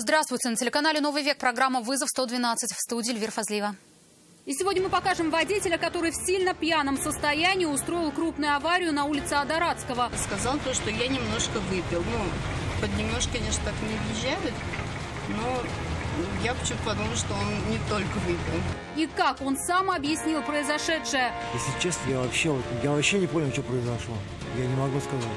Здравствуйте. На телеканале «Новый век» программа «Вызов 112». В студии Эльвира Фазлиева. И сегодня мы покажем водителя, который в сильно пьяном состоянии устроил крупную аварию на улице Адаратского. Сказал то, что я немножко выпил. Под немножко, конечно, так не въезжают, но я почему-то подумала, что он не только выпил. И как он сам объяснил произошедшее? Если честно, я вообще не понял, что произошло. Я не могу сказать.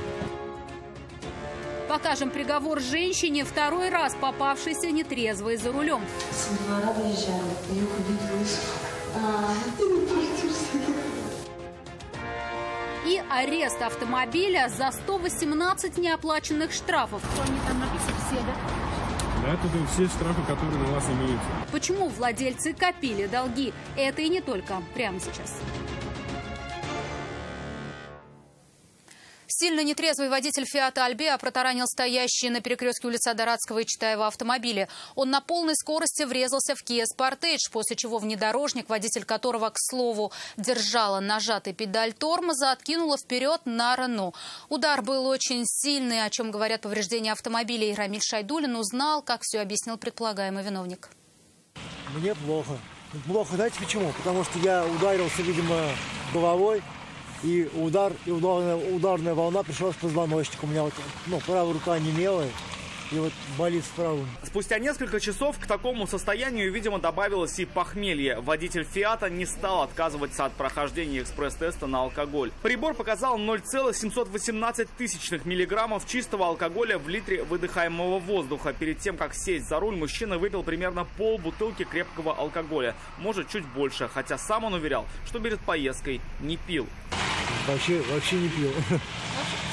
Покажем приговор женщине, второй раз попавшейся нетрезвой за рулем. Со двора выезжала, я увидела. И арест автомобиля за 118 неоплаченных штрафов. Что они там написаны все, да? Да, это все штрафы, которые на вас имеются. Почему владельцы копили долги? Это и не только. Прямо сейчас. Сильно нетрезвый водитель «Фиата Альбеа» протаранил стоящие на перекрестке улицы Адаратского и Читаева автомобили. Он на полной скорости врезался в Kia Sportage, после чего внедорожник, водитель которого, к слову, держала нажатой педаль тормоза, откинула вперед на Рено. Удар был очень сильный, о чем говорят повреждения автомобилей. Рамиль Шайдулин узнал, как все объяснил предполагаемый виновник. Мне плохо. Плохо, знаете почему? Потому что я ударился, видимо, головой. И ударная волна пришлась в позвоночник. У меня правая рука онемела, и болит справа. Спустя несколько часов к такому состоянию, видимо, добавилось и похмелье. Водитель «Фиата» не стал отказываться от прохождения экспресс-теста на алкоголь. Прибор показал 0,718 миллиграммов чистого алкоголя в литре выдыхаемого воздуха. Перед тем, как сесть за руль, мужчина выпил примерно полбутылки крепкого алкоголя. Может, чуть больше, хотя сам он уверял, что перед поездкой не пил. Вообще не пил.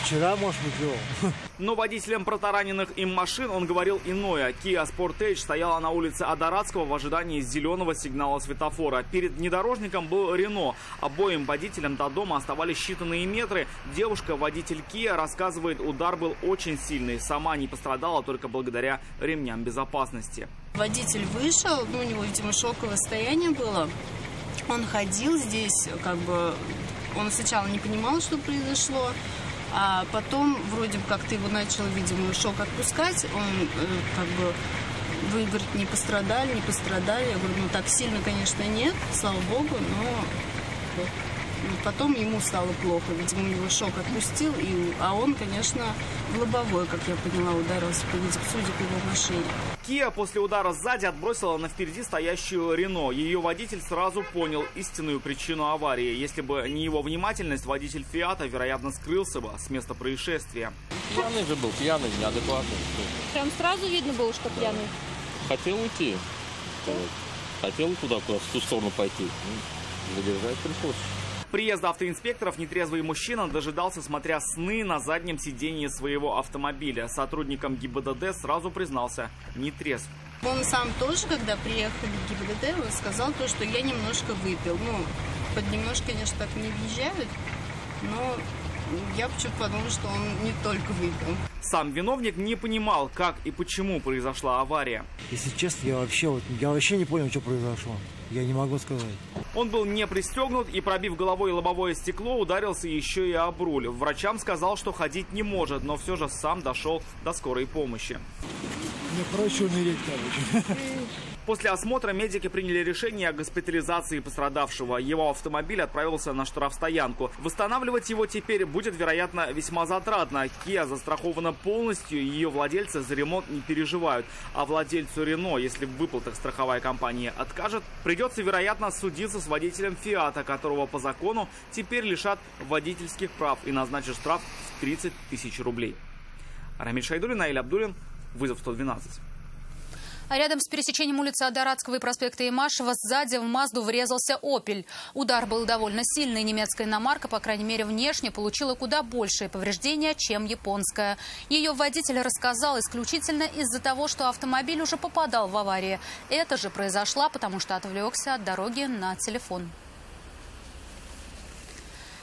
Вчера, может быть, пил. Но водителям протараненных им машин он говорил иное. Kia Sportage стояла на улице Адаратского в ожидании зеленого сигнала светофора. Перед внедорожником был Рено. Обоим водителям до дома оставались считанные метры. Девушка, водитель Kia, рассказывает, удар был очень сильный. Сама не пострадала только благодаря ремням безопасности. Водитель вышел, у него, видимо, шоковое состояние было. Он ходил здесь, он сначала не понимал, что произошло, а потом вроде бы как-то его начал, видимо, шок отпускать. Он вы, говорит, не пострадали. Я говорю, так сильно, конечно, нет, слава богу, но потом ему стало плохо. Видимо, его шок отпустил, а он, конечно, в лобовой, как я поняла, ударился, судя по его машине. Kia после удара сзади отбросила на впереди стоящую Рено. Ее водитель сразу понял истинную причину аварии. Если бы не его внимательность, водитель «Фиата», вероятно, скрылся бы с места происшествия. Пьяный же был, неадекватный. Прям сразу видно было, что пьяный? Хотел уйти. Хотел в ту сторону пойти. Задержать пришлось. Приезда автоинспекторов нетрезвый мужчина дожидался, смотря сны, на заднем сидении своего автомобиля. Сотрудникам ГИБДД сразу признался нетрезв. Он сам тоже, когда приехал в ГИБДД, он сказал то, что я немножко выпил. Под немножко, конечно, так не въезжают, но я почему-то подумала, что он не только выпил. Сам виновник не понимал, как и почему произошла авария. Если честно, я вообще не понял, что произошло. Я не могу сказать. Он был не пристегнут и, пробив головой лобовое стекло, ударился еще и об руль. Врачам сказал, что ходить не может, но все же сам дошел до скорой помощи. Мне проще умереть, После осмотра медики приняли решение о госпитализации пострадавшего. Его автомобиль отправился на штрафстоянку. Восстанавливать его теперь будет, вероятно, весьма затратно. Kia застрахована полностью, ее владельцы за ремонт не переживают. А владельцу Рено, если в выплатах страховая компания откажет, придется, вероятно, судиться с водителем «Фиата», которого по закону теперь лишат водительских прав и назначат штраф в 30 тысяч рублей. Рамиль Шайдулин, Наиль Абдулин, «Вызов 112». А рядом с пересечением улицы Адаратского и проспекта Имашева сзади в Мазду врезался «Опель». Удар был довольно сильный. Немецкая иномарка, по крайней мере внешне, получила куда большие повреждения, чем японская. Ее водитель рассказал исключительно из-за того, что автомобиль уже попадал в аварии. Это же произошло, потому что отвлекся от дороги на телефон.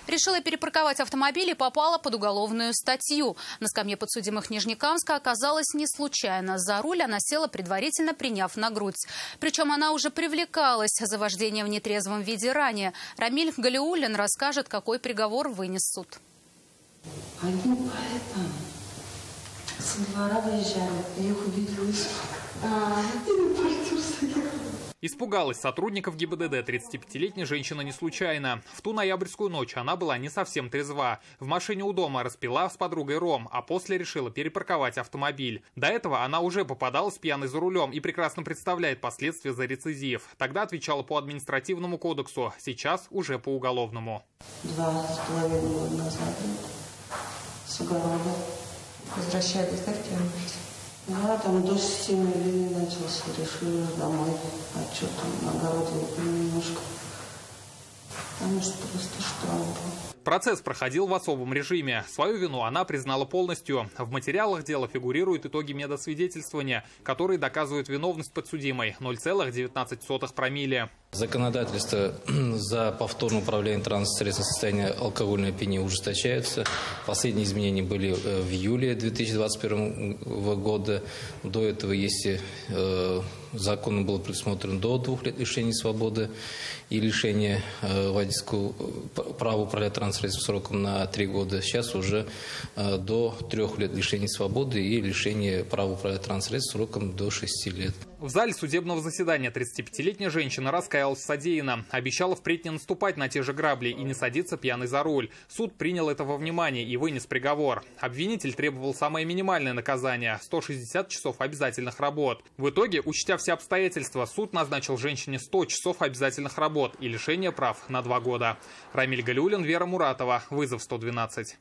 Решила перепарковать автомобиль и попала под уголовную статью. На скамье подсудимых Нижнекамска оказалась не случайно. За руль она села, предварительно приняв на грудь. Причем она уже привлекалась за вождение в нетрезвом виде ранее. Рамиль Галиуллин расскажет, какой приговор вынес суд. Со двора выезжали, я их увидела. Испугалась сотрудников ГИБДД 35-летняя женщина не случайно. В ту ноябрьскую ночь она была не совсем трезва. В машине у дома распила с подругой ром, а после решила перепарковать автомобиль. До этого она уже попадалась пьяной за рулем и прекрасно представляет последствия за рецидив. Тогда отвечала по административному кодексу, сейчас уже по уголовному. 2,5 года назад с огорода возвращались, да, в Кембридж? Да, там дождь сильный ливень начался, решили домой. А что там на огороде немножко? Потому что просто штраф был. Процесс проходил в особом режиме. Свою вину она признала полностью. В материалах дела фигурируют итоги медосвидетельствования, которые доказывают виновность подсудимой – 0,19 промилле. Законодательство за повторное управление транспортным средством в состоянии алкогольной опьянения ужесточается. Последние изменения были в июле 2021 года. До этого, если законом было предусмотрено до 2 лет лишения свободы и лишения водительского права управлять транспортным средством сроком на 3 года, сейчас уже до 3 лет лишения свободы и лишения права управлять транспортным средством сроком до 6 лет. В зале судебного заседания 35-летняя женщина раскаялась в содеянном. Обещала впредь не наступать на те же грабли и не садиться пьяной за руль. Суд принял это во внимание и вынес приговор. Обвинитель требовал самое минимальное наказание – 160 часов обязательных работ. В итоге, учтя все обстоятельства, суд назначил женщине 100 часов обязательных работ и лишение прав на 2 года. Рамиль Галиуллин, Вера Муратова. Вызов 112.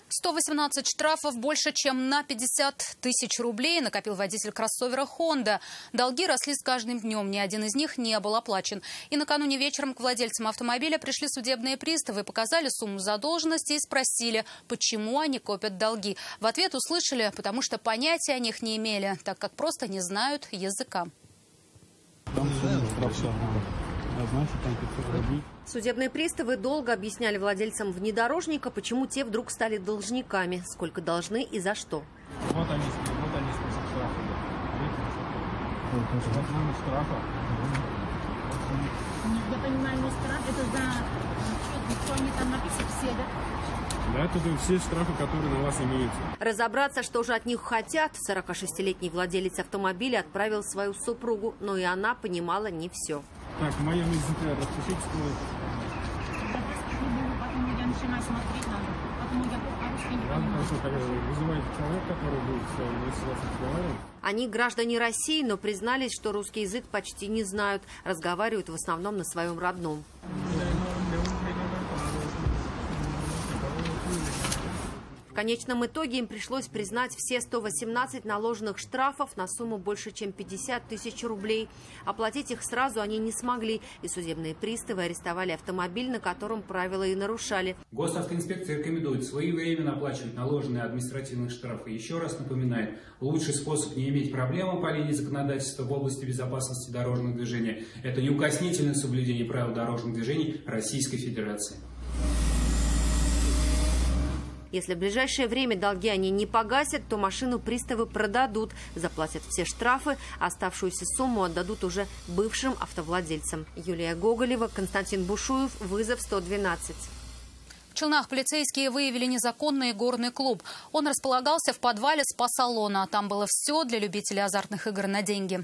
118 штрафов больше, чем на 50 тысяч рублей накопил водитель кроссовера «Хонда». Долги росли с каждым днем, ни один из них не был оплачен. И накануне вечером к владельцам автомобиля пришли судебные приставы, показали сумму задолженности и спросили, почему они копят долги. В ответ услышали, потому что понятия о них не имели, так как просто не знают языка. Судебные приставы долго объясняли владельцам внедорожника, почему те вдруг стали должниками, сколько должны и за что. Вот они список штрафов. Вот штрафа. Я понимаю, не штраф, это за что они там написаны все, да? Да, это все штрафы, которые на вас имеются. Разобраться, что же от них хотят, 46-летний владелец автомобиля отправил свою супругу, но и она понимала не все. Так, в моем языке распишитесь. Потом я начинаю смотреть, потом я по-русски не понимаю. Вызываете человека, который будет с вас разговаривать? Они граждане России, но признались, что русский язык почти не знают. Разговаривают в основном на своем родном. В конечном итоге им пришлось признать все 118 наложенных штрафов на сумму больше, чем 50 тысяч рублей. Оплатить их сразу они не смогли, и судебные приставы арестовали автомобиль, на котором правила и нарушали. Госавтоинспекция рекомендует своевременно оплачивать наложенные административные штрафы. Еще раз напоминает, лучший способ не иметь проблем по линии законодательства в области безопасности дорожного движения – это неукоснительное соблюдение правил дорожного движения Российской Федерации. Если в ближайшее время долги они не погасят, то машину приставы продадут, заплатят все штрафы, а оставшуюся сумму отдадут уже бывшим автовладельцам. Юлия Гоголева, Константин Бушуев, вызов 112. В Челнах полицейские выявили незаконный горный клуб. Он располагался в подвале спа-салона. Там было все для любителей азартных игр на деньги.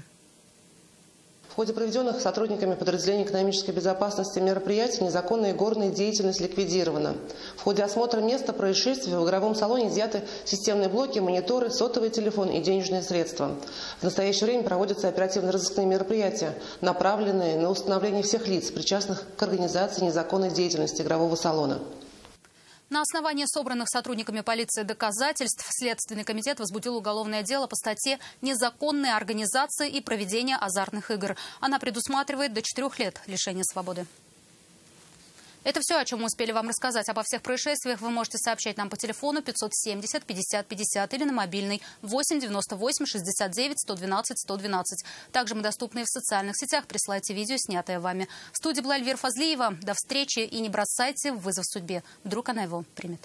В ходе проведенных сотрудниками подразделения экономической безопасности мероприятий незаконная горная деятельность ликвидирована. В ходе осмотра места происшествия в игровом салоне изъяты системные блоки, мониторы, сотовый телефон и денежные средства. В настоящее время проводятся оперативно-розыскные мероприятия, направленные на установление всех лиц, причастных к организации незаконной деятельности игрового салона. На основании собранных сотрудниками полиции доказательств Следственный комитет возбудил уголовное дело по статье «Незаконная организация и проведение азартных игр». Она предусматривает до 4 лет лишения свободы. Это все, о чем мы успели вам рассказать. Обо всех происшествиях вы можете сообщать нам по телефону 570 50 50 или на мобильный 8 98 69 112 112. Также мы доступны и в социальных сетях. Присылайте видео, снятое вами. В студии была Эльвира Фазлиева. До встречи и не бросайте вызов судьбе. Вдруг она его примет.